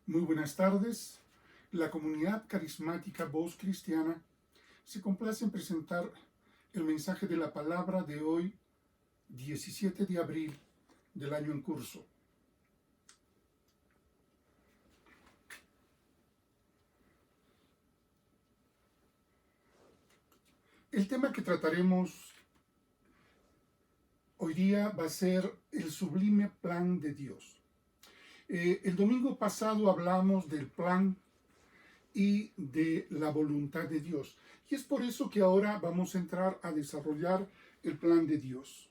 Muy buenas tardes. La comunidad carismática Voz Cristiana se complace en presentar el mensaje de la palabra de hoy, 17 de abril del año en curso. El tema que trataremos hoy día va a ser el sublime plan de Dios. El domingo pasado hablamos del plan y de la voluntad de Dios. Y es por eso que ahora vamos a entrar a desarrollar el plan de Dios.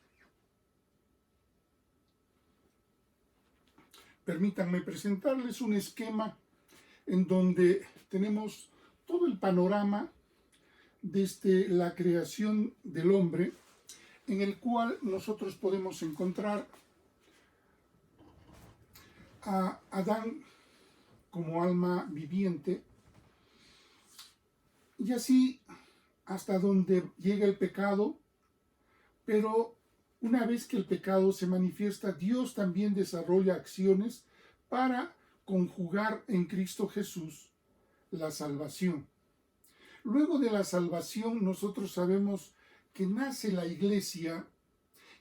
Permítanme presentarles un esquema en donde tenemos todo el panorama desde la creación del hombre, en el cual nosotros podemos encontrar a Adán como alma viviente, y así hasta donde llega el pecado. Pero una vez que el pecado se manifiesta, Dios también desarrolla acciones para conjugar en Cristo Jesús la salvación. Luego de la salvación, nosotros sabemos que nace la iglesia,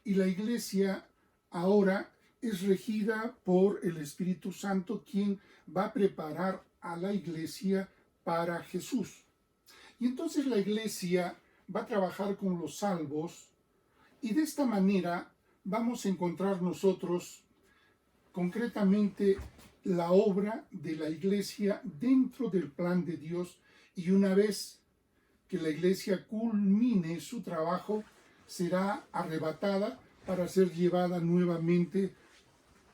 y la iglesia ahora es regida por el Espíritu Santo, quien va a preparar a la iglesia para Jesús. Y entonces la iglesia va a trabajar con los salvos, y de esta manera vamos a encontrar nosotros concretamente la obra de la iglesia dentro del plan de Dios. Y una vez que la iglesia culmine su trabajo, será arrebatada para ser llevada nuevamente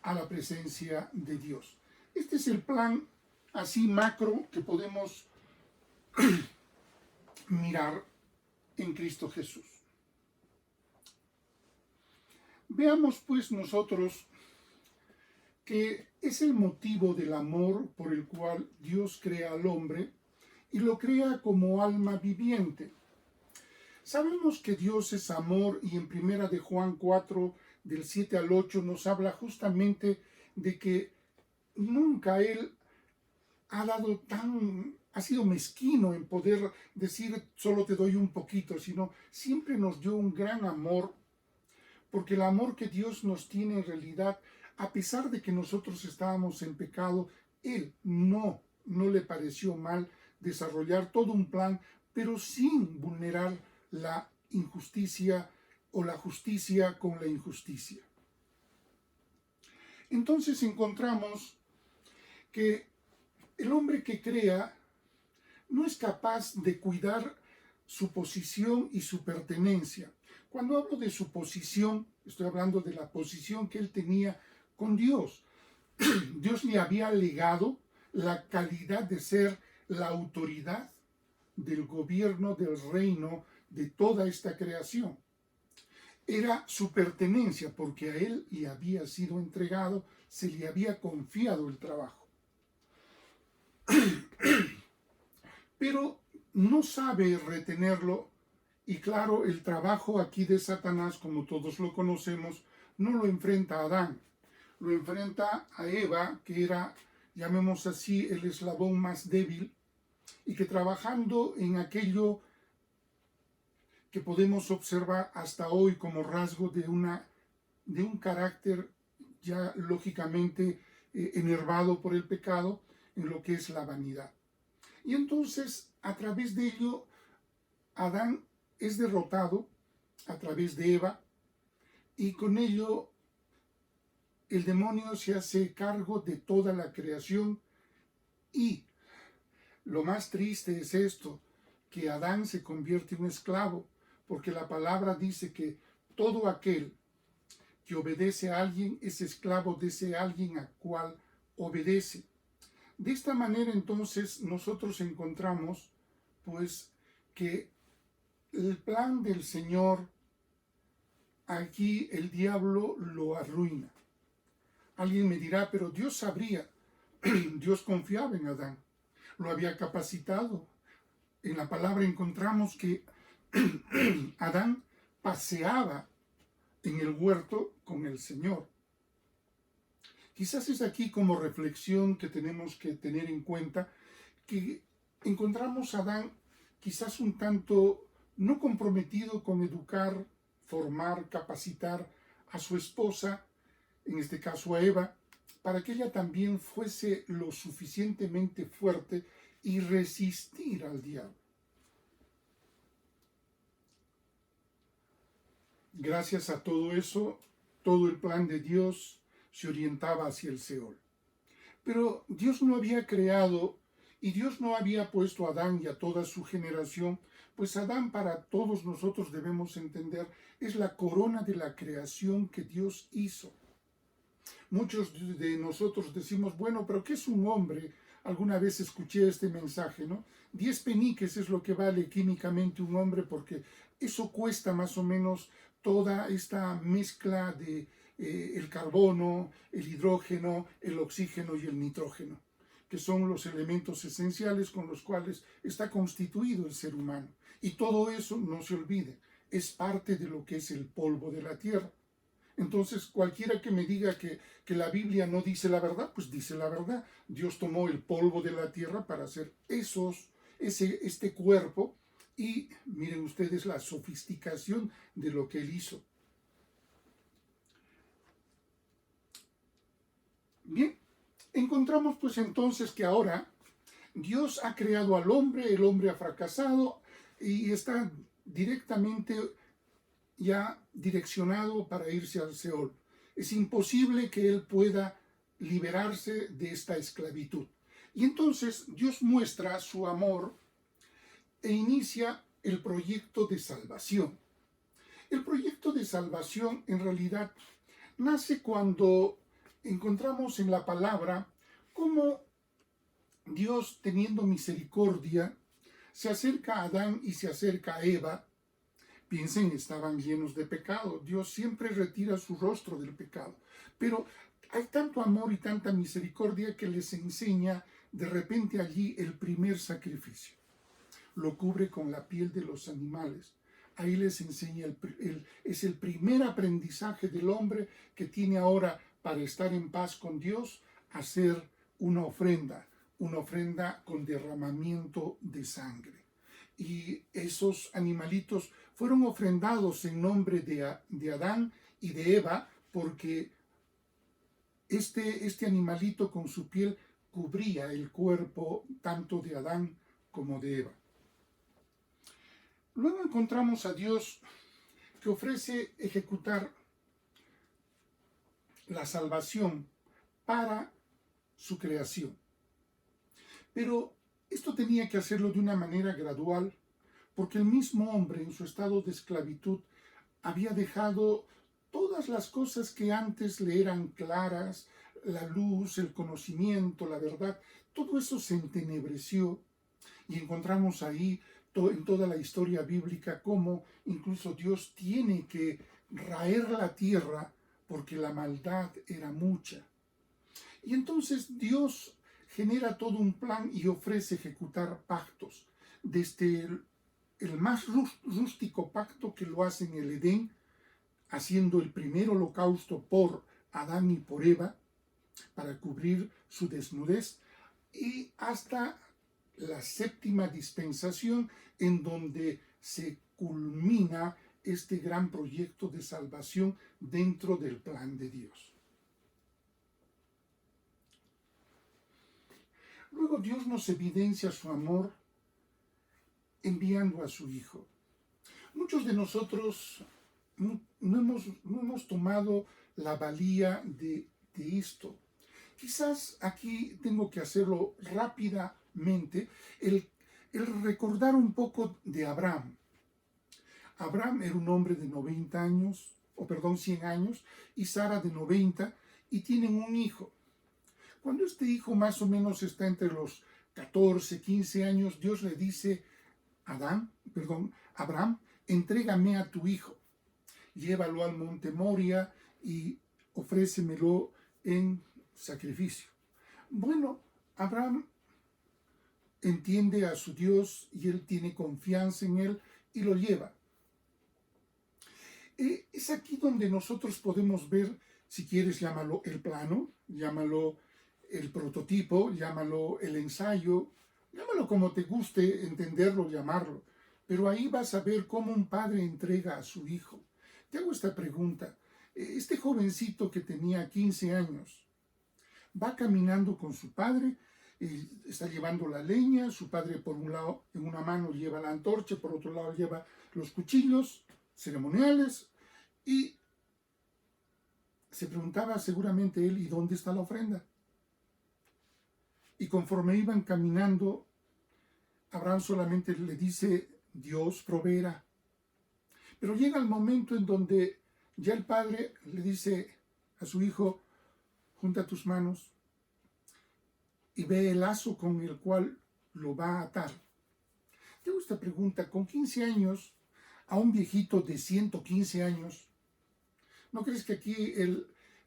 a la presencia de Dios. Este es el plan así macro que podemos mirar en Cristo Jesús. Veamos pues nosotros que es el motivo del amor por el cual Dios crea al hombre y lo crea como alma viviente. Sabemos que Dios es amor, y en 1 de Juan 4, del 7 al 8, nos habla justamente de que nunca Él ha sido mezquino en poder decir solo te doy un poquito, sino siempre nos dio un gran amor, porque el amor que Dios nos tiene en realidad, a pesar de que nosotros estábamos en pecado, Él no le pareció mal desarrollar todo un plan, pero sin vulnerar la injusticia o la justicia con la injusticia. Entonces encontramos que el hombre que crea no es capaz de cuidar su posición y su pertenencia. Cuando hablo de su posición, estoy hablando de la posición que él tenía con Dios. Dios le había legado la calidad de ser la autoridad del gobierno, del reino, de toda esta creación. Era su pertenencia, porque a él le había sido entregado, se le había confiado el trabajo. Pero no sabe retenerlo, y claro, el trabajo aquí de Satanás, como todos lo conocemos, no lo enfrenta a Adán, lo enfrenta a Eva, que era, llamemos así, el eslabón más débil, y que trabajando en aquello que podemos observar hasta hoy como rasgo de un carácter ya lógicamente enervado por el pecado, en lo que es la vanidad. Y entonces, a través de ello, Adán es derrotado a través de Eva, y con ello el demonio se hace cargo de toda la creación. Y lo más triste es esto, que Adán se convierte en un esclavo, porque la palabra dice que todo aquel que obedece a alguien es esclavo de ese alguien a cual obedece. De esta manera entonces nosotros encontramos pues que el plan del Señor, aquí el diablo lo arruina. Alguien me dirá, pero Dios sabría, Dios confiaba en Adán, lo había capacitado. En la palabra encontramos que Adán paseaba en el huerto con el Señor. Quizás es aquí como reflexión que tenemos que tener en cuenta que encontramos a Adán quizás un tanto no comprometido con educar, formar, capacitar a su esposa, en este caso a Eva, para que ella también fuese lo suficientemente fuerte y resistir al diablo. Gracias a todo eso, todo el plan de Dios se orientaba hacia el Seol. Pero Dios no había creado y Dios no había puesto a Adán y a toda su generación, pues Adán, para todos nosotros debemos entender, es la corona de la creación que Dios hizo. Muchos de nosotros decimos, bueno, pero ¿qué es un hombre? Alguna vez escuché este mensaje, ¿no? 10 peniques es lo que vale químicamente un hombre, porque eso cuesta más o menos toda esta mezcla de el carbono, el hidrógeno, el oxígeno y el nitrógeno, que son los elementos esenciales con los cuales está constituido el ser humano. Y todo eso, no se olvide, es parte de lo que es el polvo de la tierra. Entonces, cualquiera que me diga que la Biblia no dice la verdad, pues dice la verdad. Dios tomó el polvo de la tierra para hacer este cuerpo, y miren ustedes la sofisticación de lo que Él hizo. Bien, encontramos pues entonces que ahora Dios ha creado al hombre, el hombre ha fracasado y está directamente ya direccionado para irse al Seol. Es imposible que él pueda liberarse de esta esclavitud. Y entonces Dios muestra su amor e inicia el proyecto de salvación. El proyecto de salvación en realidad nace cuando encontramos en la palabra cómo Dios, teniendo misericordia, se acerca a Adán y se acerca a Eva. Piensen, estaban llenos de pecado. Dios siempre retira su rostro del pecado. Pero hay tanto amor y tanta misericordia que les enseña de repente allí el primer sacrificio. Lo cubre con la piel de los animales. Ahí les enseña, es el primer aprendizaje del hombre que tiene ahora para estar en paz con Dios, hacer una ofrenda con derramamiento de sangre. Y esos animalitos fueron ofrendados en nombre de Adán y de Eva, porque este animalito con su piel cubría el cuerpo tanto de Adán como de Eva. Luego encontramos a Dios que ofrece ejecutar la salvación para su creación. Pero esto tenía que hacerlo de una manera gradual, porque el mismo hombre en su estado de esclavitud había dejado todas las cosas que antes le eran claras, la luz, el conocimiento, la verdad, todo eso se entenebreció. Y encontramos ahí en toda la historia bíblica cómo incluso Dios tiene que raer la tierra porque la maldad era mucha. Y entonces Dios genera todo un plan y ofrece ejecutar pactos, desde el más rústico pacto que lo hace en el Edén, haciendo el primer holocausto por Adán y por Eva, para cubrir su desnudez, y hasta la séptima dispensación, en donde se culmina este gran proyecto de salvación dentro del plan de Dios. Luego Dios nos evidencia su amor enviando a su Hijo. Muchos de nosotros no hemos tomado la valía de esto. Quizás aquí tengo que hacerlo rápidamente, el recordar un poco de Abraham. Abraham era un hombre de 90 años, 100 años, y Sara de 90, y tienen un hijo. Cuando este hijo más o menos está entre los 14, 15 años, Dios le dice, Abraham, entrégame a tu hijo, llévalo al monte Moria y ofrécemelo en sacrificio. Bueno, Abraham entiende a su Dios y él tiene confianza en él y lo lleva. Es aquí donde nosotros podemos ver Si quieres, llámalo el plano, llámalo el prototipo, llámalo el ensayo, llámalo como te guste entenderlo, llamarlo. Pero ahí vas a ver cómo un padre entrega a su hijo. Te hago esta pregunta. Este jovencito que tenía 15 años va caminando con su padre, está llevando la leña, su padre por un lado, en una mano lleva la antorcha, por otro lado lleva los cuchillos ceremoniales, y se preguntaba seguramente él, ¿y dónde está la ofrenda? Y conforme iban caminando, Abraham solamente le dice, Dios proveerá. Pero llega el momento en donde ya el padre le dice a su hijo, junta tus manos y ve el lazo con el cual lo va a atar. Tengo esta pregunta, con 15 años, a un viejito de 115 años, ¿no crees que aquí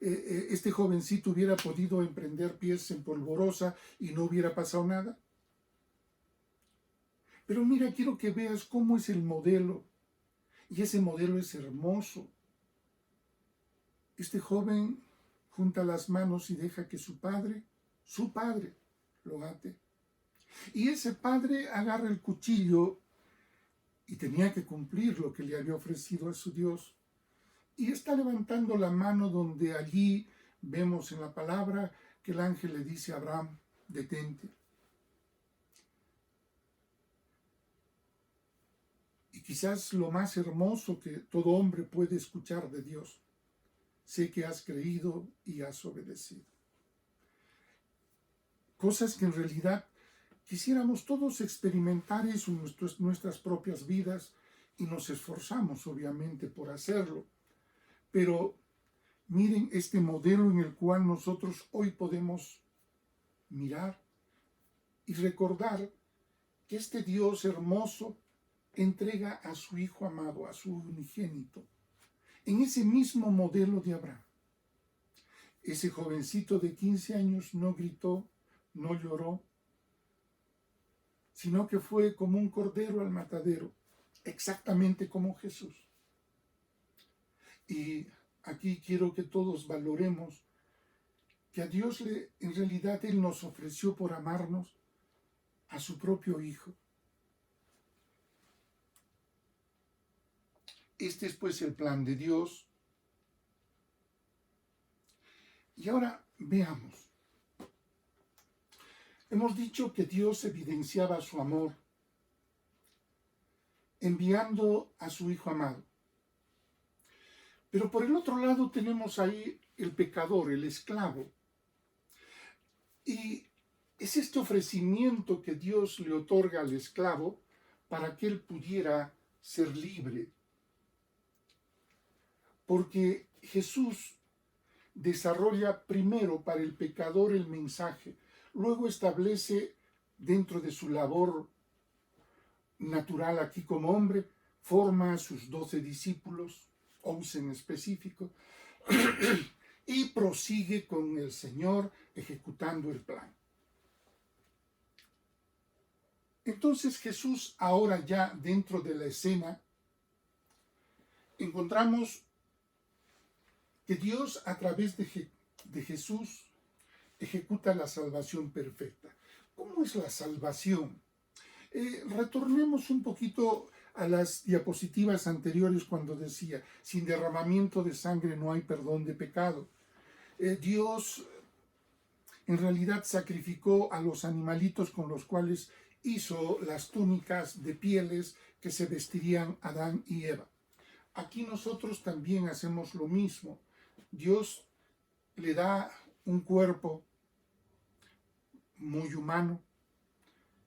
este jovencito hubiera podido emprender pies en polvorosa y no hubiera pasado nada? Pero mira, quiero que veas cómo es el modelo, y ese modelo es hermoso. Este joven junta las manos y deja que su padre, lo ate. Y ese padre agarra el cuchillo y tenía que cumplir lo que le había ofrecido a su Dios. Y está levantando la mano donde allí vemos en la palabra que el ángel le dice a Abraham, detente. Y quizás lo más hermoso que todo hombre puede escuchar de Dios, sé que has creído y has obedecido. Cosas que en realidad quisiéramos todos experimentar eso en nuestras propias vidas y nos esforzamos obviamente por hacerlo. Pero miren este modelo en el cual nosotros hoy podemos mirar y recordar que este Dios hermoso entrega a su Hijo amado, a su unigénito, en ese mismo modelo de Abraham. Ese jovencito de 15 años no gritó, no lloró, sino que fue como un cordero al matadero, exactamente como Jesús. Y aquí quiero que todos valoremos que a Dios en realidad Él nos ofreció por amarnos a su propio Hijo. Este es pues el plan de Dios. Y ahora veamos. Hemos dicho que Dios evidenciaba su amor enviando a su Hijo amado. Pero por el otro lado tenemos ahí el pecador, el esclavo. Y es este ofrecimiento que Dios le otorga al esclavo para que él pudiera ser libre. Porque Jesús desarrolla primero para el pecador el mensaje, luego establece dentro de su labor natural aquí como hombre, forma a sus 12 discípulos, 11 en específico, y prosigue con el Señor ejecutando el plan. Entonces Jesús, ahora ya dentro de la escena, encontramos que Dios a través de Jesús ejecuta la salvación perfecta. ¿Cómo es la salvación? Retornemos un poquito a las diapositivas anteriores cuando decía, sin derramamiento de sangre no hay perdón de pecado. Dios en realidad sacrificó a los animalitos con los cuales hizo las túnicas de pieles que se vestirían Adán y Eva. Aquí nosotros también hacemos lo mismo. Dios le da un cuerpo muy humano,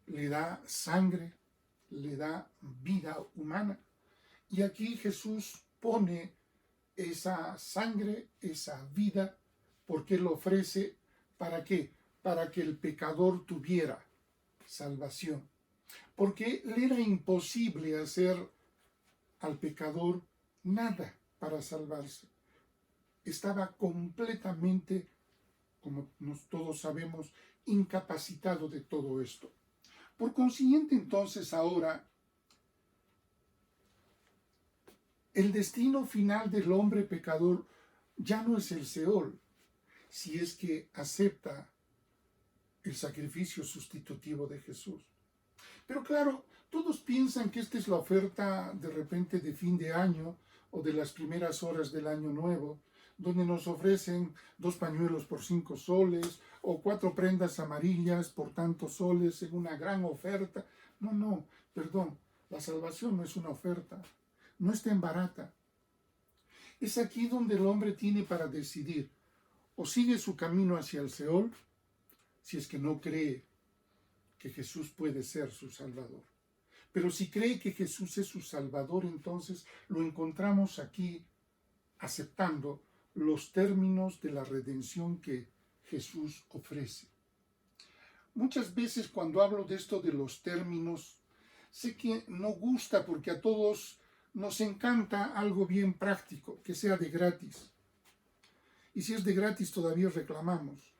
le da sangre, le da vida humana. Y aquí Jesús pone esa sangre, esa vida, porque lo ofrece, ¿para qué? Para que el pecador tuviera salvación. Porque le era imposible hacer al pecador nada para salvarse. Estaba completamente, como todos sabemos, incapacitado de todo esto. Por consiguiente, entonces, ahora, el destino final del hombre pecador ya no es el Seol, si es que acepta el sacrificio sustitutivo de Jesús. Pero claro, todos piensan que esta es la oferta de repente de fin de año o de las primeras horas del año nuevo, donde nos ofrecen 2 pañuelos por 5 soles o 4 prendas amarillas por tantos soles en una gran oferta. No, no, perdón, la salvación no es una oferta, no está en barata. Es aquí donde el hombre tiene para decidir, o sigue su camino hacia el Seol, si es que no cree que Jesús puede ser su Salvador. Pero si cree que Jesús es su Salvador, entonces lo encontramos aquí aceptando los términos de la redención que Jesús ofrece. Muchas veces cuando hablo de esto de los términos, sé que no gusta porque a todos nos encanta algo bien práctico, que sea de gratis. Y si es de gratis todavía reclamamos.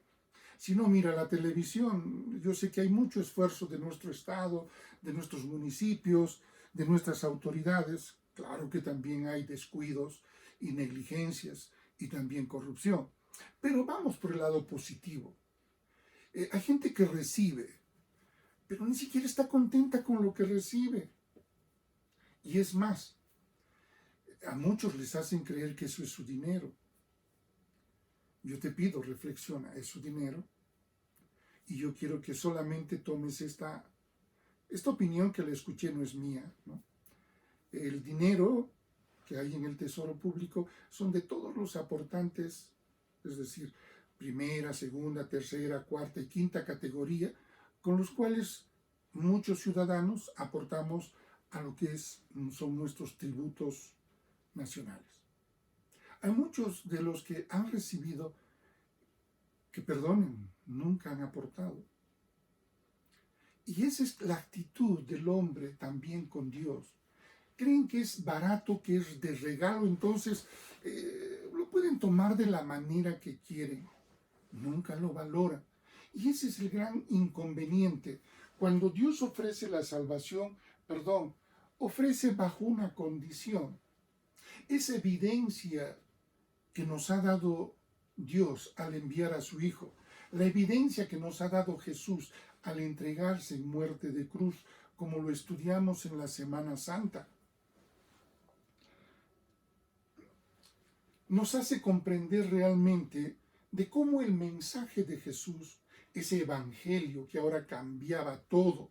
Si no, mira la televisión. Yo sé que hay mucho esfuerzo de nuestro Estado, de nuestros municipios, de nuestras autoridades. Claro que también hay descuidos y negligencias y también corrupción. Pero vamos por el lado positivo. Hay gente que recibe, pero ni siquiera está contenta con lo que recibe. Y es más, a muchos les hacen creer que eso es su dinero. Yo te pido, reflexiona, es su dinero. Y yo quiero que solamente tomes esta opinión que le escuché, no es mía, ¿no? El dinero que hay en el tesoro público son de todos los aportantes, es decir, primera, segunda, tercera, cuarta y quinta categoría, con los cuales muchos ciudadanos aportamos a lo que son nuestros tributos nacionales. Hay muchos de los que han recibido que, perdonen, nunca han aportado. Y esa es la actitud del hombre también con Dios. Creen que es barato, que es de regalo, entonces lo pueden tomar de la manera que quieren. Nunca lo valoran. Y ese es el gran inconveniente. Cuando Dios ofrece la salvación, ofrece bajo una condición. Es evidencia que nos ha dado Dios al enviar a su Hijo, la evidencia que nos ha dado Jesús al entregarse en muerte de cruz, como lo estudiamos en la Semana Santa. Nos hace comprender realmente de cómo el mensaje de Jesús, ese evangelio que ahora cambiaba todo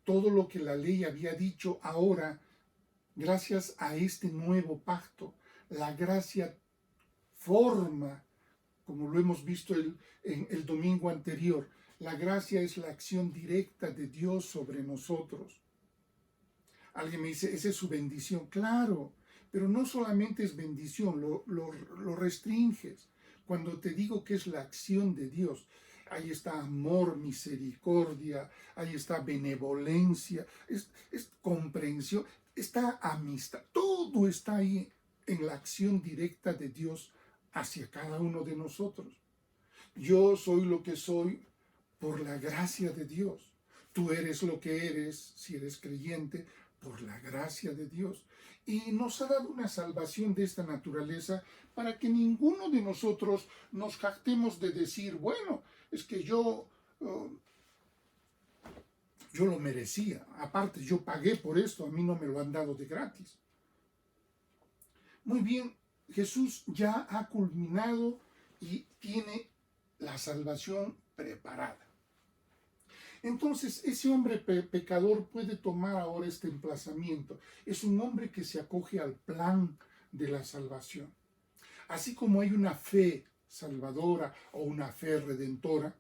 lo que la ley había dicho, ahora, gracias a este nuevo pacto, la gracia forma, como lo hemos visto en el domingo anterior, la gracia es la acción directa de Dios sobre nosotros. Alguien me dice, esa es su bendición. Claro, pero no solamente es bendición, lo restringes. Cuando te digo que es la acción de Dios, ahí está amor, misericordia, ahí está benevolencia, es comprensión, está amistad, todo está ahí en la acción directa de Dios hacia cada uno de nosotros. Yo soy lo que soy por la gracia de Dios. Tú eres lo que eres, si eres creyente, por la gracia de Dios. Y nos ha dado una salvación de esta naturaleza para que ninguno de nosotros nos jactemos de decir, bueno, es que yo lo merecía. Aparte, yo pagué por esto, a mí no me lo han dado de gratis. Muy bien, Jesús ya ha culminado y tiene la salvación preparada. Entonces, ese hombre pecador puede tomar ahora este emplazamiento. Es un hombre que se acoge al plan de la salvación. Así como hay una fe salvadora o una fe redentora,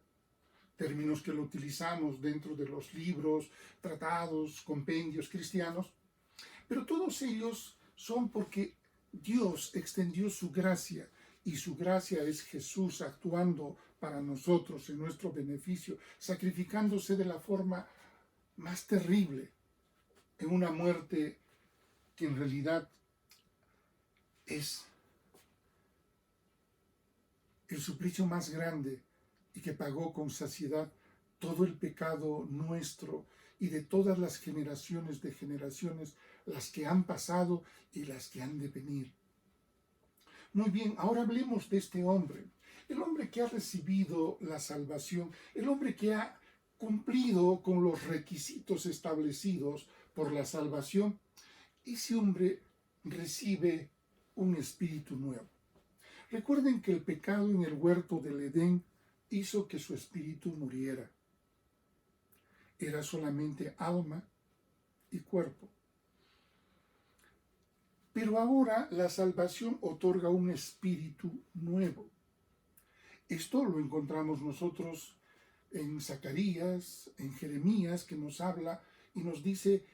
términos que lo utilizamos dentro de los libros, tratados, compendios cristianos, pero todos ellos son porque Dios extendió su gracia, y su gracia es Jesús actuando para nosotros en nuestro beneficio, sacrificándose de la forma más terrible, en una muerte que en realidad es el suplicio más grande y que pagó con saciedad todo el pecado nuestro y de todas las generaciones de generaciones, las que han pasado y las que han de venir. Muy bien, ahora hablemos de este hombre. El hombre que ha recibido la salvación, el hombre que ha cumplido con los requisitos establecidos por la salvación, ese hombre recibe un espíritu nuevo. Recuerden que el pecado en el huerto del Edén hizo que su espíritu muriera. Era solamente alma y cuerpo. Pero ahora la salvación otorga un espíritu nuevo. Esto lo encontramos nosotros en Zacarías, en Jeremías, que nos habla y nos dice,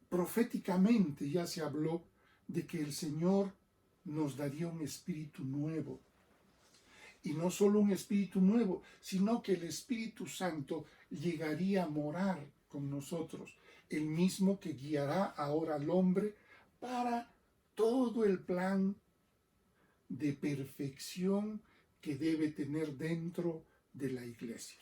proféticamente ya se habló de que el Señor nos daría un espíritu nuevo. Y no solo un espíritu nuevo, sino que el Espíritu Santo llegaría a morar con nosotros, el mismo que guiará ahora al hombre para todo el plan de perfección que debe tener dentro de la iglesia.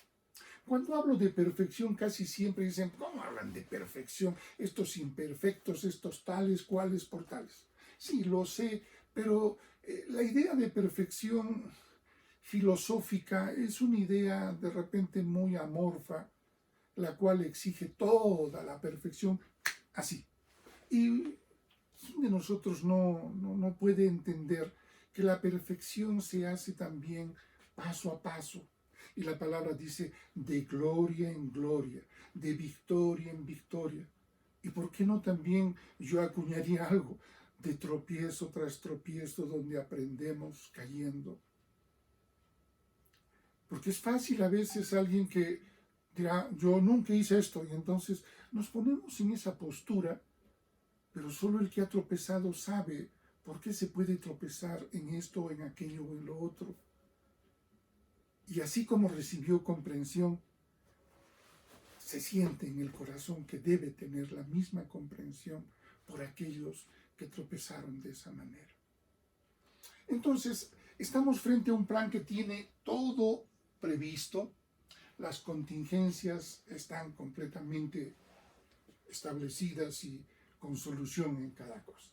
Cuando hablo de perfección, casi siempre dicen, ¿cómo hablan de perfección? Estos imperfectos, estos tales, cuales por tales. Sí, lo sé, pero la idea de perfección filosófica es una idea de repente muy amorfa, la cual exige toda la perfección así. Y ¿quién de nosotros no puede entender que la perfección se hace también paso a paso? Y la palabra dice de gloria en gloria, de victoria en victoria. ¿Y por qué no también yo acuñaría algo de tropiezo tras tropiezo donde aprendemos cayendo? Porque es fácil a veces alguien que dirá, yo nunca hice esto, y entonces nos ponemos en esa postura, pero solo el que ha tropezado sabe por qué se puede tropezar en esto o en aquello o en lo otro. Y así como recibió comprensión, se siente en el corazón que debe tener la misma comprensión por aquellos que tropezaron de esa manera. Entonces, estamos frente a un plan que tiene todo previsto, las contingencias están completamente establecidas y con solución en cada cosa.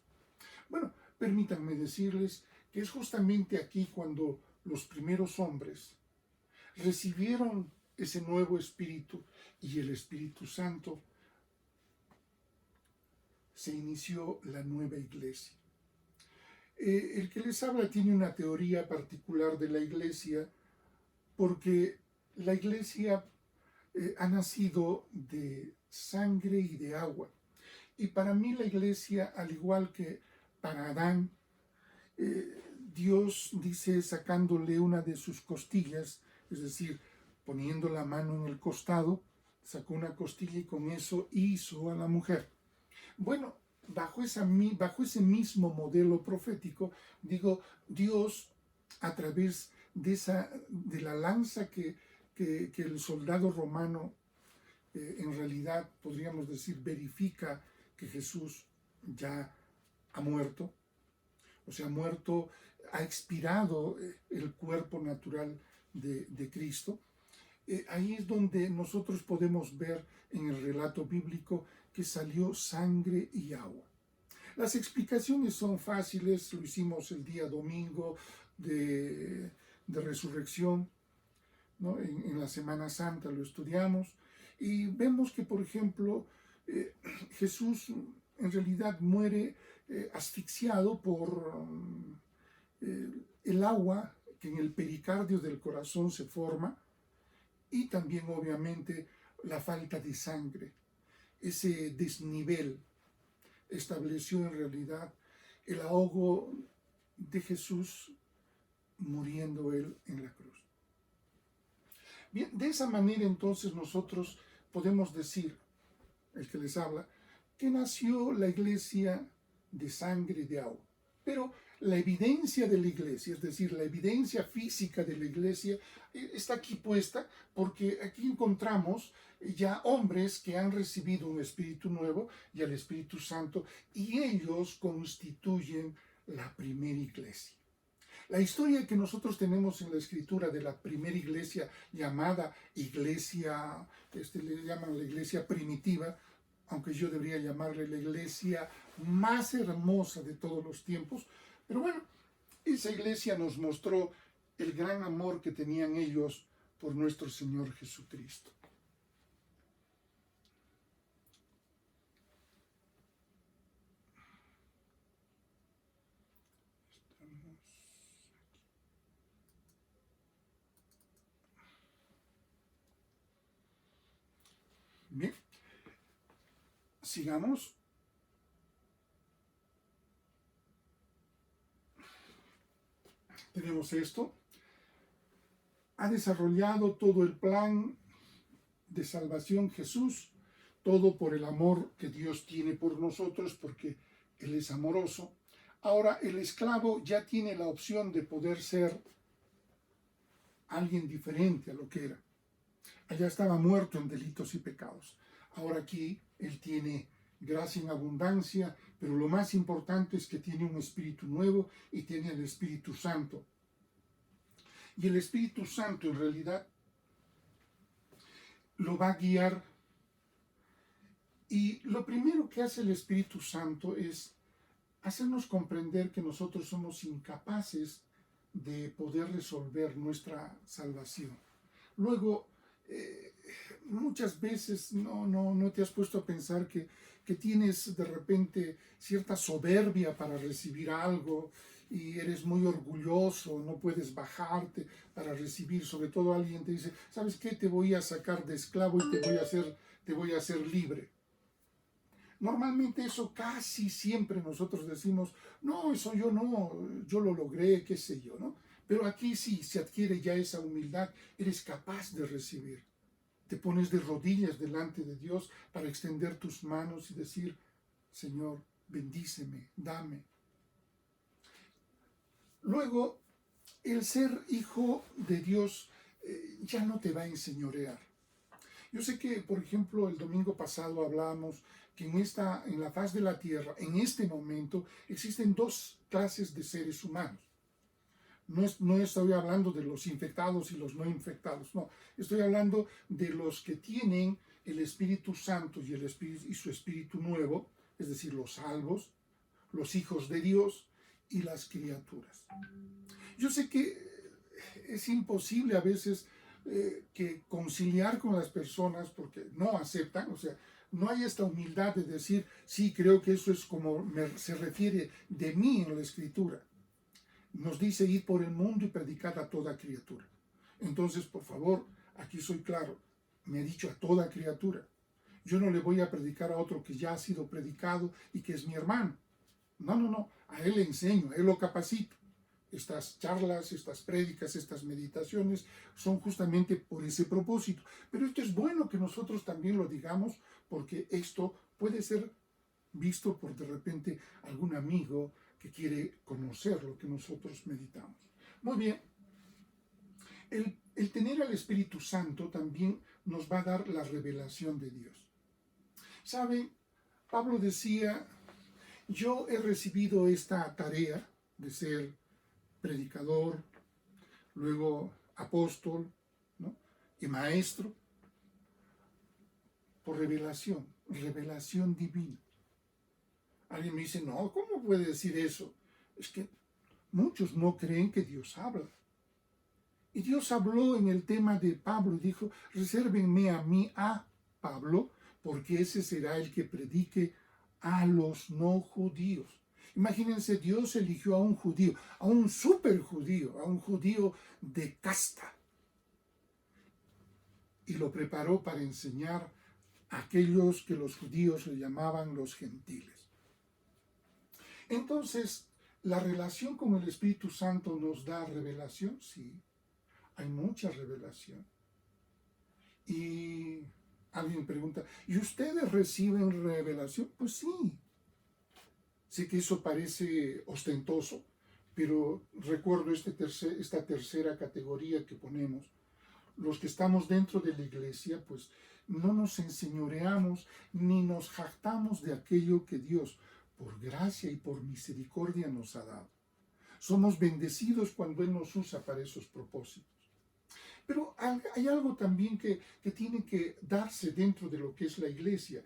Bueno, permítanme decirles que es justamente aquí cuando los primeros hombres recibieron ese nuevo espíritu y el Espíritu Santo, se inició la nueva iglesia. El que les habla tiene una teoría particular de la iglesia porque la iglesia ha nacido de sangre y de agua. Y para mí la iglesia, al igual que para Adán, Dios dice sacándole una de sus costillas, es decir, poniendo la mano en el costado, sacó una costilla y con eso hizo a la mujer. Bueno, bajo ese mismo modelo profético, digo, Dios a través de la lanza que el soldado romano en realidad podríamos decir verifica que Jesús ya ha muerto, o sea, muerto, ha expirado el cuerpo natural de Cristo. Ahí es donde nosotros podemos ver en el relato bíblico que salió sangre y agua. Las explicaciones son fáciles, lo hicimos el día domingo de resurrección, ¿no? En la Semana Santa lo estudiamos y vemos que, por ejemplo, Jesús en realidad muere asfixiado por el agua que en el pericardio del corazón se forma y también obviamente la falta de sangre. Ese desnivel estableció en realidad el ahogo de Jesús muriendo él en la cruz. Bien, de esa manera entonces nosotros podemos decir, el que les habla, que nació la iglesia de sangre y de agua. Pero la evidencia de la iglesia, es decir, la evidencia física de la iglesia, está aquí puesta porque aquí encontramos ya hombres que han recibido un espíritu nuevo y el Espíritu Santo, y ellos constituyen la primera iglesia. La historia que nosotros tenemos en la escritura de la primera iglesia llamada iglesia, le llaman la iglesia primitiva, aunque yo debería llamarle la iglesia más hermosa de todos los tiempos, pero bueno, Esa iglesia nos mostró el gran amor que tenían ellos por nuestro Señor Jesucristo. Bien, sigamos. Tenemos esto. Ha desarrollado todo el plan de salvación Jesús, todo por el amor que Dios tiene por nosotros, porque Él es amoroso. Ahora el esclavo ya tiene la opción de poder ser alguien diferente a lo que era. Allá estaba muerto en delitos y pecados. Ahora aquí Él tiene gracia en abundancia, pero lo más importante es que tiene un espíritu nuevo y tiene el Espíritu Santo. Y el Espíritu Santo en realidad lo va a guiar. Y lo primero que hace el Espíritu Santo es hacernos comprender que nosotros somos incapaces de poder resolver nuestra salvación. Luego, muchas veces no te has puesto a pensar que tienes de repente cierta soberbia para recibir algo y eres muy orgulloso, no puedes bajarte para recibir. Sobre todo alguien te dice, ¿sabes qué? Te voy a sacar de esclavo y te voy a hacer libre. Normalmente eso casi siempre nosotros decimos, no, eso yo no, yo lo logré, qué sé yo, ¿no? Pero aquí sí se adquiere ya esa humildad, eres capaz de recibir. Te pones de rodillas delante de Dios para extender tus manos y decir, Señor, bendíceme, dame. Luego, el ser hijo de Dios ya no te va a enseñorear. Yo sé que, por ejemplo, el domingo pasado hablábamos que en la faz de la tierra, en este momento, existen dos clases de seres humanos. No estoy hablando de los infectados y los no infectados, no. Estoy hablando de los que tienen el Espíritu Santo y su Espíritu Nuevo, es decir, los salvos, los hijos de Dios y las criaturas. Yo sé que es imposible a veces que conciliar con las personas porque no aceptan, o sea, no hay esta humildad de decir, sí, creo que eso es como se refiere de mí en la Escritura. Nos dice ir por el mundo y predicar a toda criatura. Entonces, por favor, aquí soy claro, me he dicho a toda criatura. Yo no le voy a predicar a otro que ya ha sido predicado y que es mi hermano. No, a él le enseño, a él lo capacito. Estas charlas, estas prédicas, estas meditaciones son justamente por ese propósito. Pero esto es bueno que nosotros también lo digamos porque esto puede ser visto por de repente algún amigo que quiere conocer lo que nosotros meditamos. Muy bien, el tener al Espíritu Santo también nos va a dar la revelación de Dios. ¿Saben? Pablo decía, yo he recibido esta tarea de ser predicador, luego apóstol, ¿no? Y maestro, por revelación divina. Alguien me dice, no, ¿cómo puede decir eso? Es que muchos no creen que Dios habla. Y Dios habló en el tema de Pablo, dijo, resérvenme a mí, a Pablo, porque ese será el que predique a los no judíos. Imagínense, Dios eligió a un judío, a un super judío, a un judío de casta, y lo preparó para enseñar a aquellos que los judíos le llamaban los gentiles. Entonces, ¿la relación con el Espíritu Santo nos da revelación? Sí, hay mucha revelación. Y alguien pregunta, ¿y ustedes reciben revelación? Pues sí. Sé que eso parece ostentoso, pero recuerdo esta tercera categoría que ponemos. Los que estamos dentro de la iglesia, pues no nos enseñoreamos ni nos jactamos de aquello que Dios, por gracia y por misericordia, nos ha dado. Somos bendecidos cuando Él nos usa para esos propósitos. Pero hay algo también que tiene que darse dentro de lo que es la iglesia,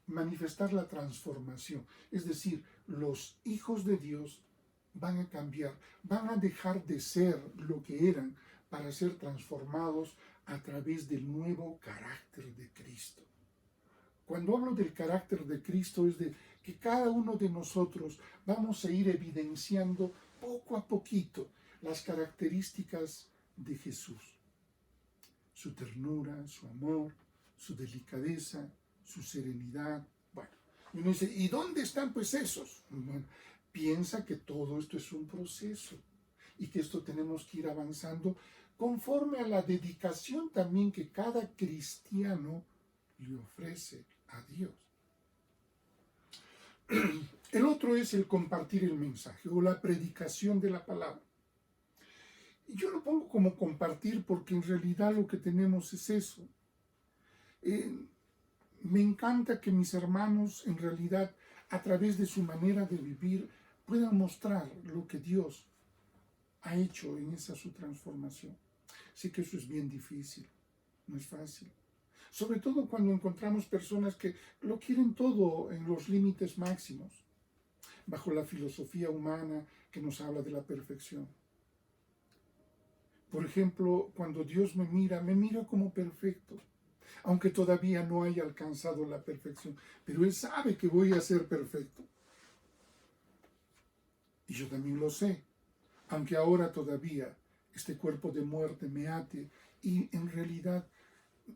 manifestar la transformación. Es decir, los hijos de Dios van a cambiar, van a dejar de ser lo que eran para ser transformados a través del nuevo carácter de Cristo. Cuando hablo del carácter de Cristo es de que cada uno de nosotros vamos a ir evidenciando poco a poquito las características de Jesús. Su ternura, su amor, su delicadeza, su serenidad. Bueno, y uno dice, ¿y dónde están pues esos? Bueno, piensa que todo esto es un proceso y que esto tenemos que ir avanzando conforme a la dedicación también que cada cristiano le ofrece a Dios. El otro es el compartir el mensaje o la predicación de la palabra. Yo lo pongo como compartir porque en realidad lo que tenemos es eso. Me encanta que mis hermanos en realidad a través de su manera de vivir puedan mostrar lo que Dios ha hecho en esa su transformación. Sé que eso es bien difícil, no es fácil. Sobre todo cuando encontramos personas que lo quieren todo en los límites máximos, bajo la filosofía humana que nos habla de la perfección. Por ejemplo, cuando Dios me mira como perfecto, aunque todavía no haya alcanzado la perfección, pero Él sabe que voy a ser perfecto. Y yo también lo sé, aunque ahora todavía este cuerpo de muerte me ate y en realidad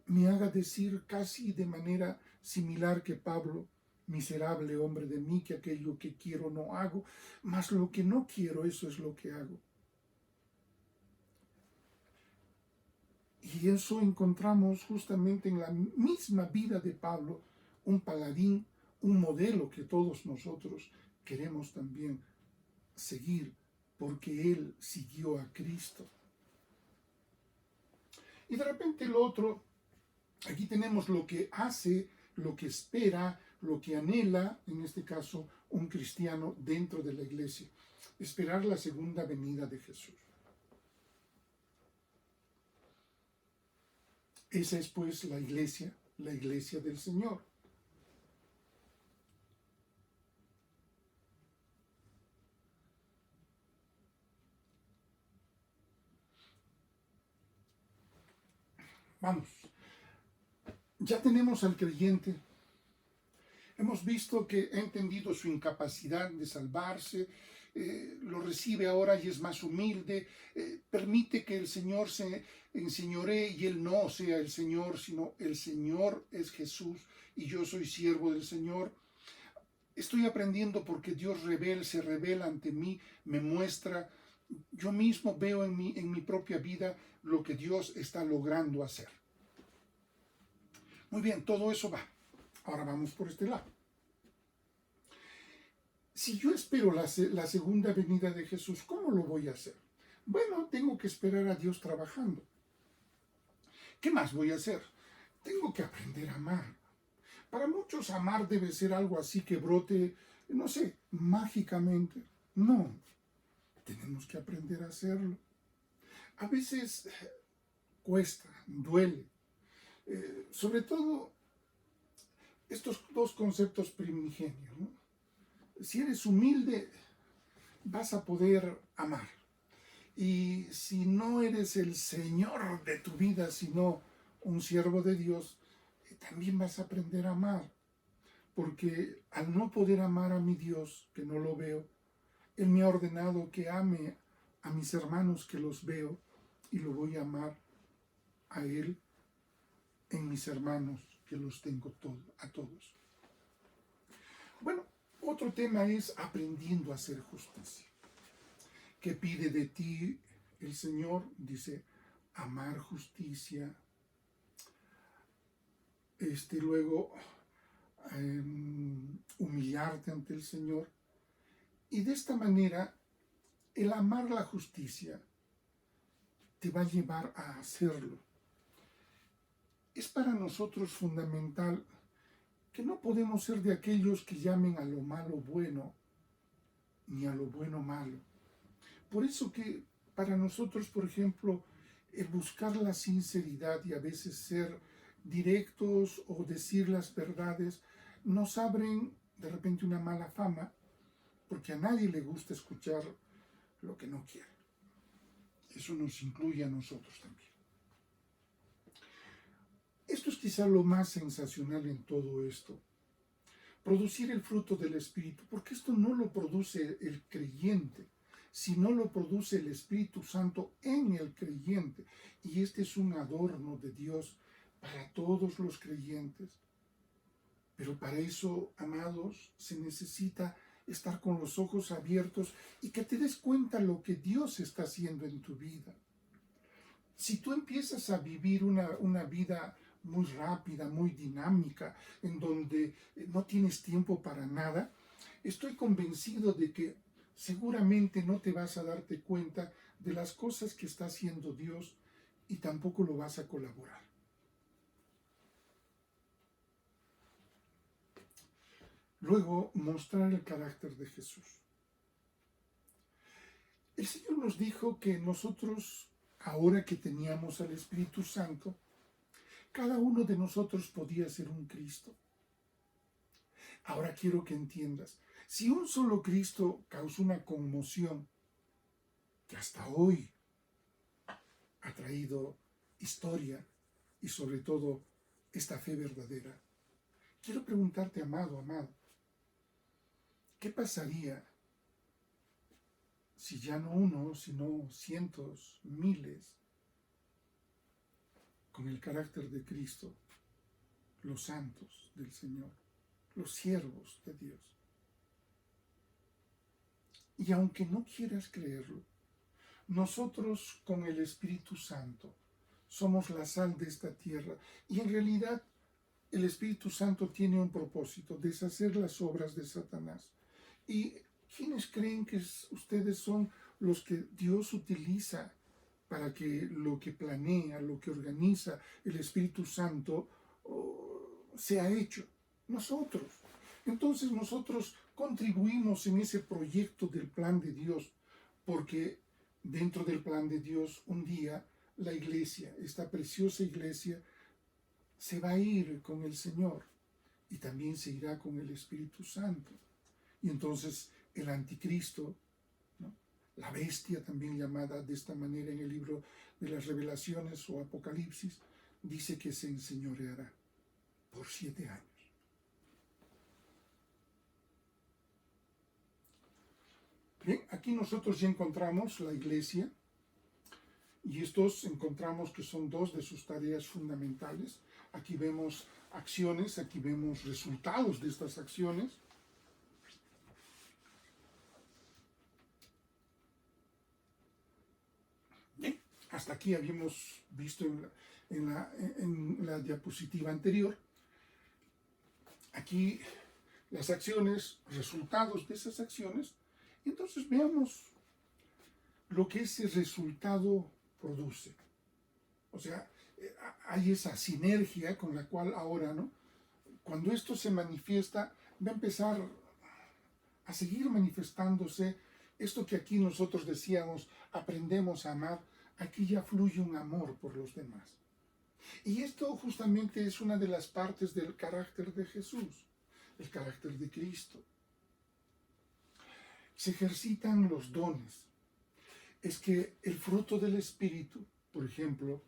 me haga decir casi de manera similar que Pablo, miserable hombre de mí, que aquello que quiero no hago, mas lo que no quiero, eso es lo que hago. Y eso encontramos justamente en la misma vida de Pablo, un paladín, un modelo que todos nosotros queremos también seguir, porque él siguió a Cristo. Y de repente lo otro, aquí tenemos lo que hace, lo que espera, lo que anhela, en este caso, un cristiano dentro de la iglesia. Esperar la segunda venida de Jesús. Esa es pues la iglesia del Señor. Vamos, ya tenemos al creyente. Hemos visto que ha entendido su incapacidad de salvarse, lo recibe ahora y es más humilde, permite que el Señor se enseñoree y Él no sea el Señor, sino el Señor es Jesús y yo soy siervo del Señor. Estoy aprendiendo porque Dios se revela ante mí, me muestra, yo mismo veo en mi propia vida lo que Dios está logrando hacer. Muy bien, todo eso va. Ahora vamos por este lado. Si yo espero la segunda venida de Jesús, ¿cómo lo voy a hacer? Bueno, tengo que esperar a Dios trabajando. ¿Qué más voy a hacer? Tengo que aprender a amar. Para muchos amar debe ser algo así que brote, no sé, mágicamente. No, tenemos que aprender a hacerlo. A veces cuesta, duele. Sobre todo estos dos conceptos primigenios, ¿no? Si eres humilde, vas a poder amar. Y si no eres el Señor de tu vida, sino un siervo de Dios, también vas a aprender a amar. Porque al no poder amar a mi Dios, que no lo veo, Él me ha ordenado que ame a mis hermanos que los veo y lo voy a amar a Él en mis hermanos que los tengo a todos. Bueno, otro tema es aprendiendo a hacer justicia. ¿Qué pide de ti el Señor? Dice, amar justicia. Luego, humillarte ante el Señor. Y de esta manera, el amar la justicia te va a llevar a hacerlo. Es para nosotros fundamental que no podemos ser de aquellos que llamen a lo malo bueno, ni a lo bueno malo. Por eso que para nosotros, por ejemplo, el buscar la sinceridad y a veces ser directos o decir las verdades nos abren de repente una mala fama, porque a nadie le gusta escuchar lo que no quiere. Eso nos incluye a nosotros también. Esto es quizá lo más sensacional en todo esto. Producir el fruto del Espíritu, porque esto no lo produce el creyente, sino lo produce el Espíritu Santo en el creyente. Y este es un adorno de Dios para todos los creyentes. Pero para eso, amados, se necesita estar con los ojos abiertos y que te des cuenta lo que Dios está haciendo en tu vida. Si tú empiezas a vivir una vida muy rápida, muy dinámica, en donde no tienes tiempo para nada, estoy convencido de que seguramente no te vas a darte cuenta de las cosas que está haciendo Dios y tampoco lo vas a colaborar. Luego, mostrar el carácter de Jesús. El Señor nos dijo que nosotros, ahora que teníamos al Espíritu Santo, cada uno de nosotros podía ser un Cristo. Ahora quiero que entiendas, si un solo Cristo causó una conmoción que hasta hoy ha traído historia y sobre todo esta fe verdadera, quiero preguntarte, amado, ¿qué pasaría si ya no uno, sino cientos, miles, con el carácter de Cristo, los santos del Señor, los siervos de Dios? Y aunque no quieras creerlo, nosotros con el Espíritu Santo somos la sal de esta tierra y en realidad el Espíritu Santo tiene un propósito: deshacer las obras de Satanás. ¿Y quiénes creen que ustedes son los que Dios utiliza para que lo que planea, lo que organiza el Espíritu Santo sea hecho? Nosotros. Entonces nosotros contribuimos en ese proyecto del plan de Dios, porque dentro del plan de Dios un día la iglesia, esta preciosa iglesia, se va a ir con el Señor y también se irá con el Espíritu Santo. Y entonces el anticristo, ¿no?, la bestia también llamada de esta manera en el libro de las Revelaciones o Apocalipsis, dice que se enseñoreará por 7 años. Bien, aquí nosotros ya encontramos la iglesia y estos encontramos que son 2 de sus tareas fundamentales. Aquí vemos acciones, aquí vemos resultados de estas acciones. Bien, hasta aquí habíamos visto en la diapositiva anterior. Aquí las acciones, resultados de esas acciones. Y entonces veamos lo que ese resultado produce. O sea, hay esa sinergia con la cual ahora, ¿no?, cuando esto se manifiesta, va a empezar a seguir manifestándose esto que aquí nosotros decíamos, aprendemos a amar. Aquí ya fluye un amor por los demás. Y esto justamente es una de las partes del carácter de Jesús, el carácter de Cristo. Se ejercitan los dones. Es que el fruto del Espíritu, por ejemplo,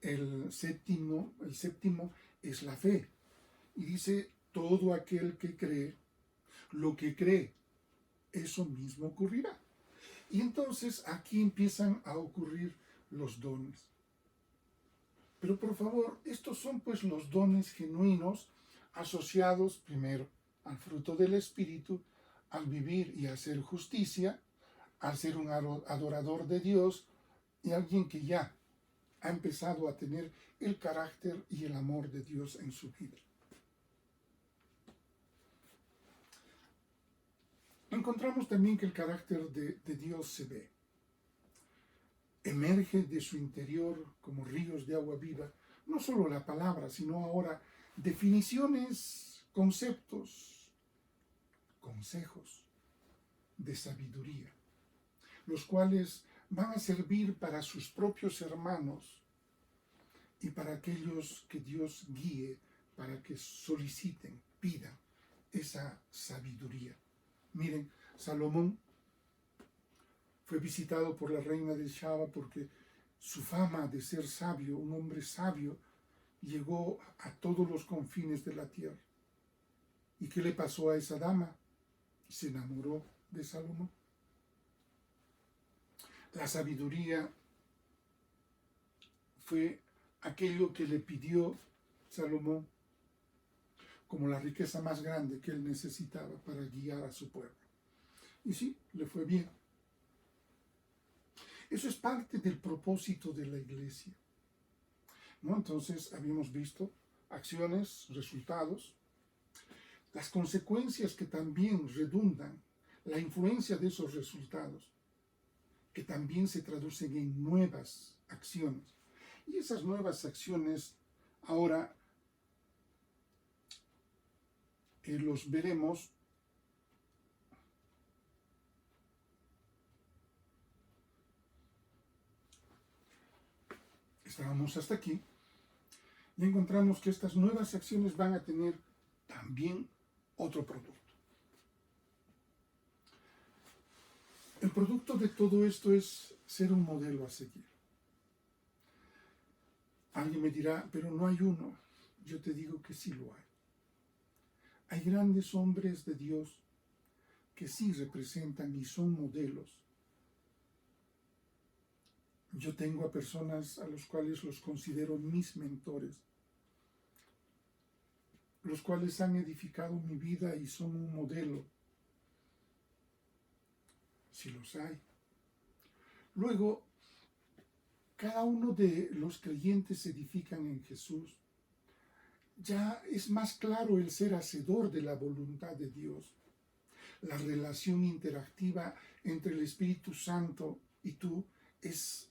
el séptimo es la fe. Y dice, todo aquel que cree, lo que cree, eso mismo ocurrirá. Y entonces aquí empiezan a ocurrir los dones. Pero por favor, estos son pues los dones genuinos asociados primero al fruto del Espíritu, al vivir y hacer justicia, al ser un adorador de Dios y alguien que ya ha empezado a tener el carácter y el amor de Dios en su vida. Encontramos también que el carácter de Dios se ve. Emerge de su interior como ríos de agua viva, no solo la palabra, sino ahora definiciones, conceptos, consejos de sabiduría, los cuales van a servir para sus propios hermanos y para aquellos que Dios guíe, para que soliciten, pidan esa sabiduría. Miren, Salomón Fue visitado por la reina de Shaba porque su fama de ser sabio, un hombre sabio, llegó a todos los confines de la tierra. ¿Y qué le pasó a esa dama? Se enamoró de Salomón. La sabiduría fue aquello que le pidió Salomón como la riqueza más grande que él necesitaba para guiar a su pueblo. Y sí, le fue bien. Eso es parte del propósito de la iglesia, ¿no? Entonces, habíamos visto acciones, resultados, las consecuencias que también redundan, la influencia de esos resultados, que también se traducen en nuevas acciones. Y esas nuevas acciones ahora los veremos estábamos hasta aquí y encontramos que estas nuevas acciones van a tener también otro producto. El producto de todo esto es ser un modelo a seguir. Alguien me dirá, pero no hay uno. Yo te digo que sí lo hay. Hay grandes hombres de Dios que sí representan y son modelos. Yo tengo a personas a los cuales los considero mis mentores, los cuales han edificado mi vida y son un modelo. Si los hay. Luego, cada uno de los creyentes edifican en Jesús. Ya es más claro el ser hacedor de la voluntad de Dios. La relación interactiva entre el Espíritu Santo y tú es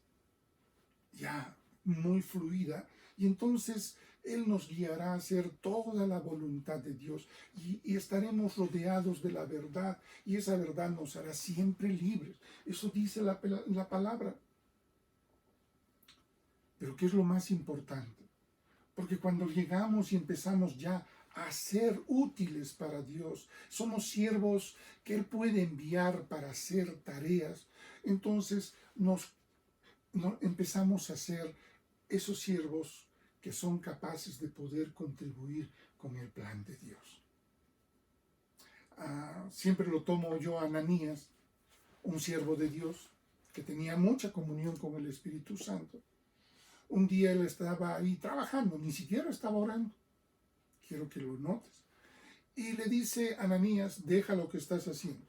ya muy fluida, y entonces Él nos guiará a hacer toda la voluntad de Dios y estaremos rodeados de la verdad, y esa verdad nos hará siempre libres. Eso dice la palabra. Pero ¿qué es lo más importante? Porque cuando llegamos y empezamos ya a ser útiles para Dios, somos siervos que Él puede enviar para hacer tareas, entonces empezamos a ser esos siervos que son capaces de poder contribuir con el plan de Dios. Siempre lo tomo yo a Ananías, un siervo de Dios que tenía mucha comunión con el Espíritu Santo. Un día él estaba ahí trabajando, ni siquiera estaba orando. Quiero que lo notes. Y le dice a Ananías, deja lo que estás haciendo.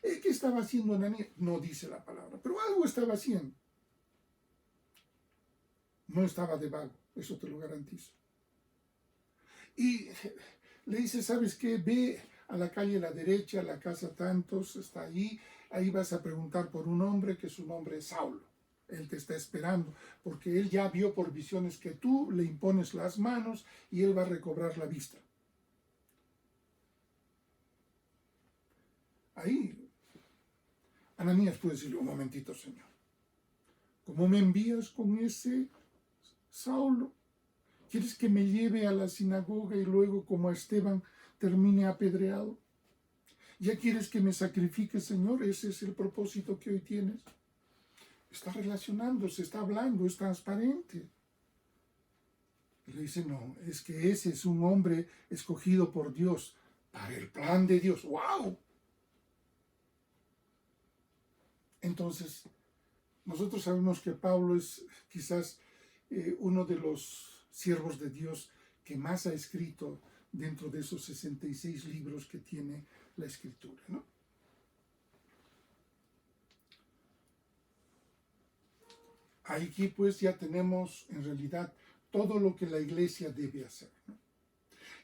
¿Qué estaba haciendo Ananías? No dice la palabra, pero algo estaba haciendo. No estaba de vago, eso te lo garantizo. Y le dice, ¿sabes qué? Ve a la calle a la derecha, la casa tantos, está ahí vas a preguntar por un hombre que su nombre es Saulo. Él te está esperando, porque él ya vio por visiones que tú le impones las manos y él va a recobrar la vista. Ahí, Ananías puede decirle, un momentito, Señor, ¿cómo me envías con ese Saulo? ¿Quieres que me lleve a la sinagoga y luego, como a Esteban, termine apedreado? ¿Ya quieres que me sacrifique, Señor? ¿Ese es el propósito que hoy tienes? Está relacionándose, está hablando, es transparente. Y le dice, no, es que ese es un hombre escogido por Dios para el plan de Dios. ¡Wow! Entonces, nosotros sabemos que Pablo es quizás uno de los siervos de Dios que más ha escrito dentro de esos 66 libros que tiene la Escritura, ¿no? Aquí pues ya tenemos en realidad todo lo que la iglesia debe hacer, ¿no?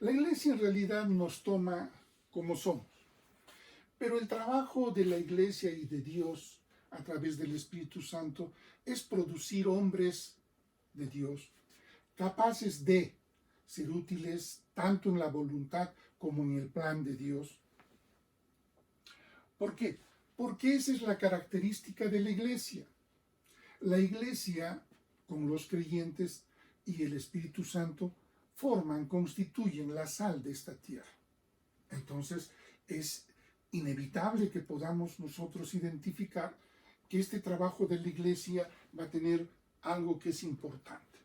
La iglesia en realidad nos toma como somos, pero el trabajo de la iglesia y de Dios a través del Espíritu Santo es producir hombres de Dios capaces de ser útiles tanto en la voluntad como en el plan de Dios. ¿Por qué? Porque esa es la característica de la iglesia. La iglesia, con los creyentes y el Espíritu Santo, constituyen la sal de esta tierra. Entonces, es inevitable que podamos nosotros identificar que este trabajo de la iglesia va a tener algo que es importante.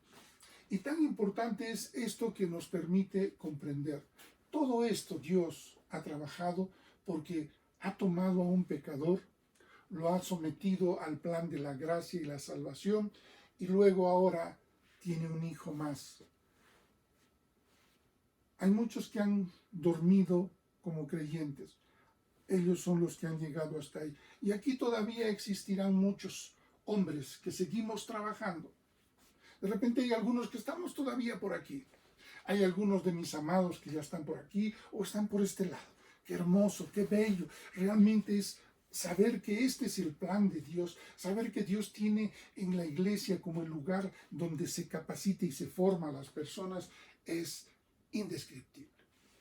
Y tan importante es esto que nos permite comprender. Todo esto Dios ha trabajado porque ha tomado a un pecador, lo ha sometido al plan de la gracia y la salvación, y luego ahora tiene un hijo más. Hay muchos que han dormido como creyentes. Ellos son los que han llegado hasta ahí. Y aquí todavía existirán muchos hombres que seguimos trabajando. De repente hay algunos que estamos todavía por aquí. Hay algunos de mis amados que ya están por aquí o están por este lado. Qué hermoso, qué bello. Realmente es saber que este es el plan de Dios, saber que Dios tiene en la iglesia como el lugar donde se capacita y se forma a las personas, es indescriptible.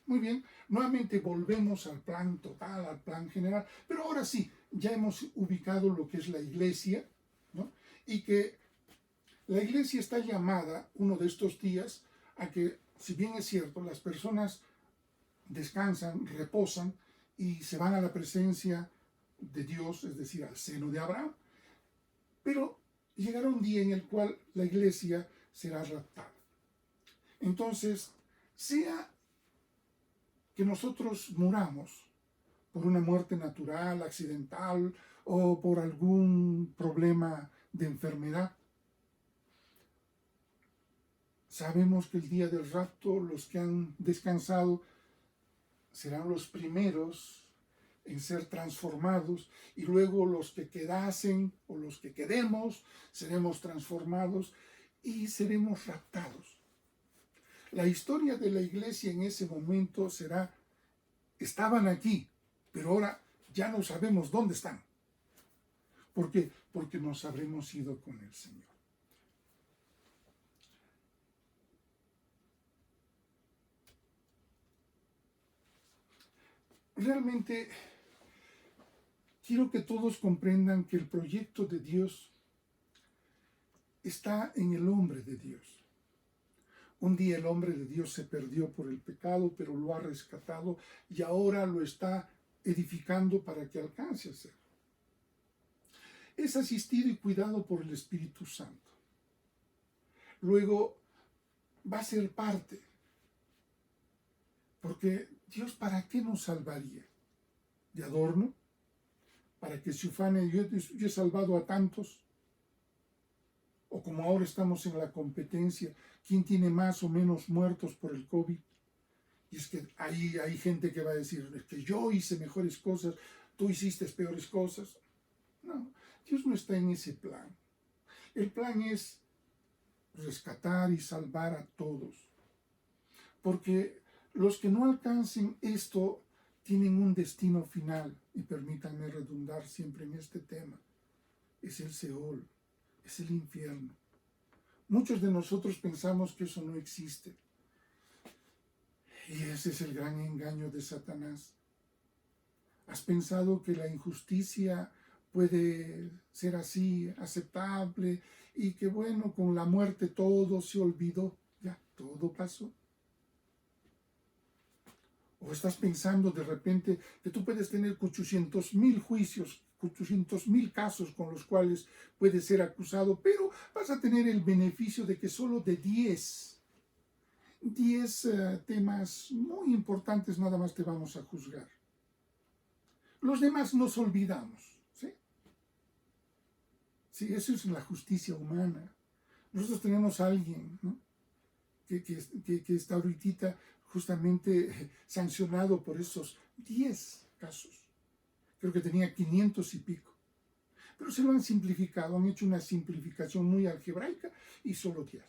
Muy bien, nuevamente volvemos al plan total, al plan general, pero ahora sí, ya hemos ubicado lo que es la iglesia, ¿no? Y que la iglesia está llamada uno de estos días a que, si bien es cierto, las personas descansan, reposan y se van a la presencia de Dios, es decir, al seno de Abraham, pero llegará un día en el cual la iglesia será raptada. Entonces, sea que nosotros muramos por una muerte natural, accidental o por algún problema de enfermedad, sabemos que el día del rapto los que han descansado serán los primeros en ser transformados, y luego los que quedasen o los que quedemos seremos transformados y seremos raptados. La historia de la iglesia en ese momento será: estaban aquí, pero ahora ya no sabemos dónde están. ¿Por qué? Porque nos habremos ido con el Señor. Realmente quiero que todos comprendan que el proyecto de Dios está en el hombre de Dios. Un día el hombre de Dios se perdió por el pecado, pero lo ha rescatado y ahora lo está edificando para que alcance a ser. Es asistido y cuidado por el Espíritu Santo. Luego va a ser parte. Porque Dios, ¿para qué nos salvaría? ¿De adorno? ¿Para que se ufane? Yo he salvado a tantos. O como ahora estamos en la competencia, ¿quién tiene más o menos muertos por el COVID? Y es que ahí hay gente que va a decir, es que yo hice mejores cosas, tú hiciste peores cosas. No, Dios no está en ese plan. El plan es rescatar y salvar a todos. Porque los que no alcancen esto tienen un destino final, y permítanme redundar siempre en este tema: es el Seol, es el infierno. Muchos de nosotros pensamos que eso no existe. Y ese es el gran engaño de Satanás. ¿Has pensado que la injusticia puede ser así, aceptable, y que bueno, con la muerte todo se olvidó? Ya, todo pasó. ¿O estás pensando de repente que tú puedes tener 800,000 juicios, 800,000 casos con los cuales puedes ser acusado, pero vas a tener el beneficio de que solo de 10 temas muy importantes nada más te vamos a juzgar? Los demás nos olvidamos, ¿sí? Sí, eso es la justicia humana. Nosotros tenemos a alguien, ¿no?, que está ahorita justamente sancionado por esos 10 casos. Creo que tenía 500 y pico. Pero se lo han simplificado, han hecho una simplificación muy algebraica y solo 10.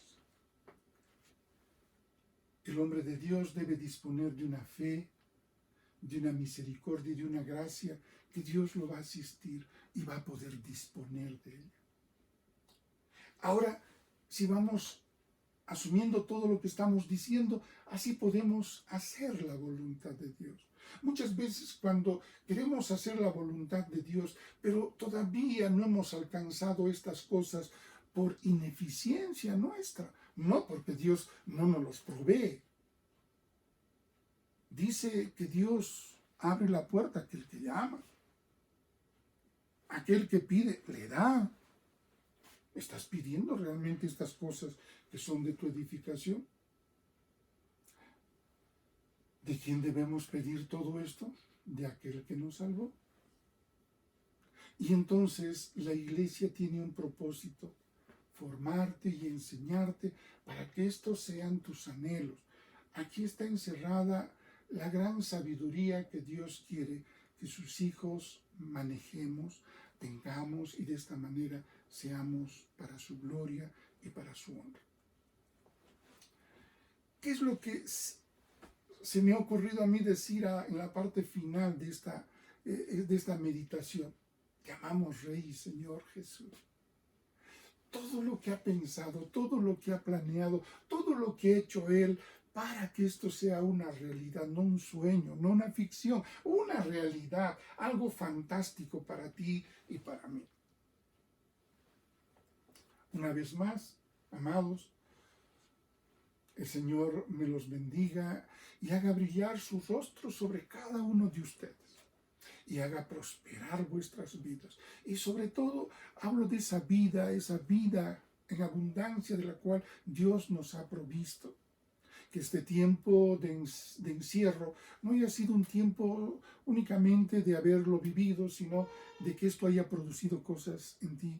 El hombre de Dios debe disponer de una fe, de una misericordia y de una gracia que Dios lo va a asistir y va a poder disponer de ella. Ahora, si vamos asumiendo todo lo que estamos diciendo, así podemos hacer la voluntad de Dios. Muchas veces cuando queremos hacer la voluntad de Dios, pero todavía no hemos alcanzado estas cosas por ineficiencia nuestra, no porque Dios no nos los provee. Dice que Dios Abre la puerta a aquel que llama. Aquel que pide, le da. ¿Estás pidiendo realmente estas cosas que son de tu edificación? ¿De quién debemos pedir todo esto? De aquel que nos salvó. Y entonces la iglesia tiene un propósito: formarte y enseñarte para que estos sean tus anhelos. Aquí está encerrada la gran sabiduría que Dios quiere que sus hijos manejemos, tengamos, y de esta manera seamos para su gloria y para su honra. ¿Qué es lo que se me ha ocurrido a mí decir en la parte final de esta meditación? Te amamos, Rey y Señor Jesús. Todo lo que ha pensado, todo lo que ha planeado, todo lo que ha hecho Él para que esto sea una realidad, no un sueño, no una ficción, una realidad, algo fantástico para ti y para mí. Una vez más, amados, el Señor me los bendiga y haga brillar su rostro sobre cada uno de ustedes y haga prosperar vuestras vidas. Y sobre todo, hablo de esa vida en abundancia de la cual Dios nos ha provisto. Que este tiempo de encierro no haya sido un tiempo únicamente de haberlo vivido, sino de que esto haya producido cosas en ti,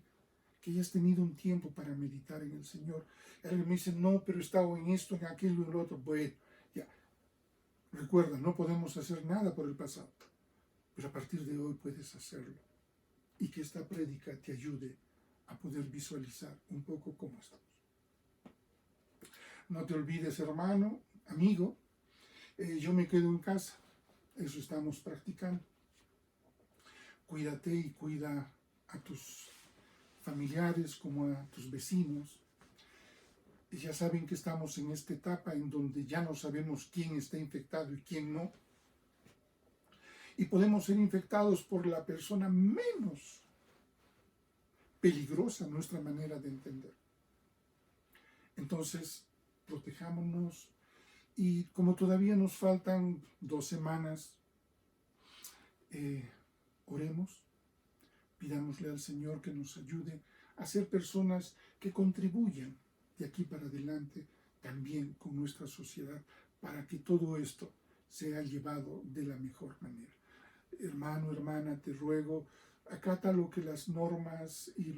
que hayas tenido un tiempo para meditar en el Señor. Alguien me dice, no, pero he estado en esto, en aquello, en lo otro. Bueno, ya, recuerda, no podemos hacer nada por el pasado, pero a partir de hoy puedes hacerlo. Y que esta prédica te ayude a poder visualizar un poco cómo estamos. No te olvides, hermano, amigo, yo me quedo en casa. Eso estamos practicando. Cuídate y cuida a tus familiares como a tus vecinos. Y ya saben que estamos en esta etapa en donde ya no sabemos quién está infectado y quién no. Y podemos ser infectados por la persona menos peligrosa a nuestra manera de entender. Entonces, protejámonos, y como todavía nos faltan 2 semanas, oremos, pidámosle al Señor que nos ayude a ser personas que contribuyan de aquí para adelante también con nuestra sociedad para que todo esto sea llevado de la mejor manera. Hermano, hermana, te ruego, acata lo que las normas y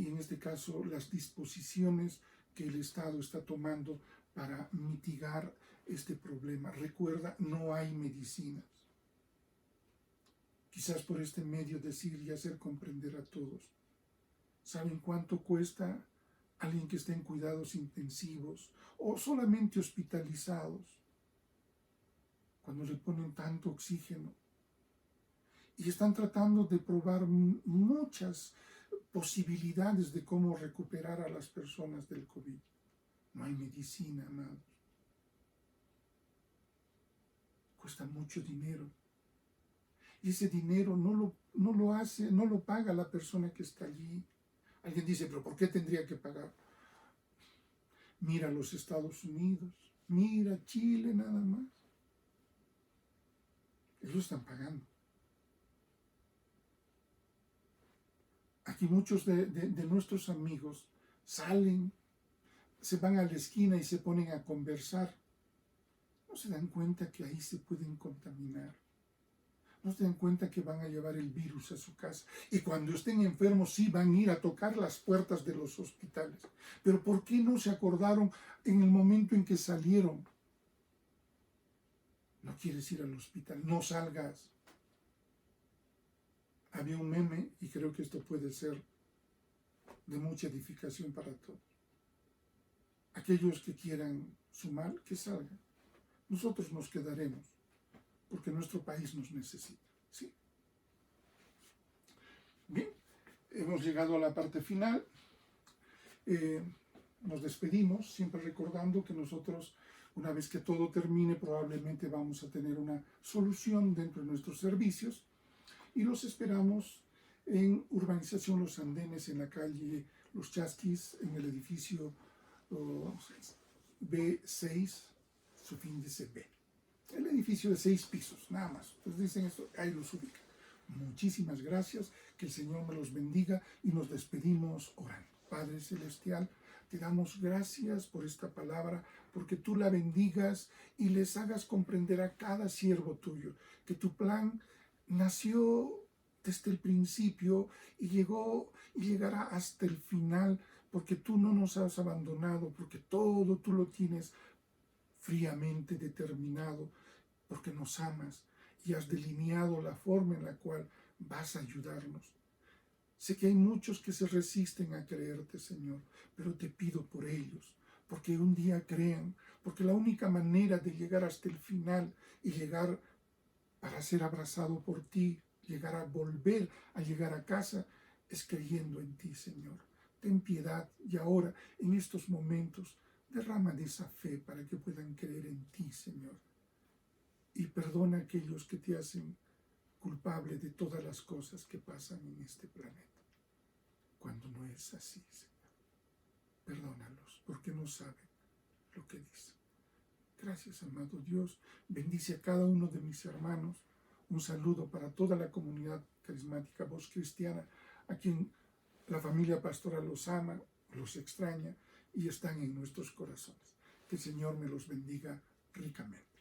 en este caso las disposiciones que el Estado está tomando para mitigar este problema. Recuerda, no hay medicinas. Quizás por este medio decir y hacer comprender a todos. ¿Saben cuánto cuesta alguien que está en cuidados intensivos o solamente hospitalizados? Cuando le ponen tanto oxígeno. Y están tratando de probar muchas posibilidades de cómo recuperar a las personas del COVID. No hay medicina, amados. Cuesta mucho dinero. Y ese dinero no lo paga la persona que está allí. Alguien dice, pero ¿por qué tendría que pagar? Mira los Estados Unidos, mira Chile nada más. Ellos están pagando. Aquí muchos de nuestros amigos salen, se van a la esquina y se ponen a conversar. No se dan cuenta que ahí se pueden contaminar. No se dan cuenta que van a llevar el virus a su casa. Y cuando estén enfermos sí van a ir a tocar las puertas de los hospitales. Pero ¿por qué no se acordaron en el momento en que salieron? No quieres ir al hospital, no salgas. Había un meme, y creo que esto puede ser de mucha edificación para todos. Aquellos que quieran su mal, que salgan. Nosotros nos quedaremos, porque nuestro país nos necesita. ¿Sí? Bien, hemos llegado a la parte final. Nos despedimos, siempre recordando que nosotros, una vez que todo termine, probablemente vamos a tener una solución dentro de nuestros servicios. Y los esperamos en Urbanización Los Andenes, en la calle Los Chasquis, en el edificio B6, su índice B. el edificio de 6 pisos, nada más. Entonces dicen eso, ahí los ubican. Muchísimas gracias, que el Señor me los bendiga y nos despedimos orando. Padre Celestial, te damos gracias por esta palabra, porque tú la bendigas y les hagas comprender a cada siervo tuyo que tu plan nació desde el principio y llegó y llegará hasta el final, porque tú no nos has abandonado, porque todo tú lo tienes fríamente determinado, porque nos amas y has delineado la forma en la cual vas a ayudarnos. Sé que hay muchos que se resisten a creerte, Señor, pero te pido por ellos, porque un día crean, porque la única manera de llegar hasta el final y llegar para ser abrazado por ti, llegar a volver a llegar a casa, es creyendo en ti, Señor. Ten piedad y ahora, en estos momentos, derrama de esa fe para que puedan creer en ti, Señor. Y perdona a aquellos que te hacen culpable de todas las cosas que pasan en este planeta, cuando no es así, Señor. Perdónalos, porque no saben lo que dicen. Gracias, amado Dios. Bendice a cada uno de mis hermanos. Un saludo para toda la comunidad carismática Voz Cristiana, a quien la familia pastoral los ama, los extraña y están en nuestros corazones. Que el Señor me los bendiga ricamente.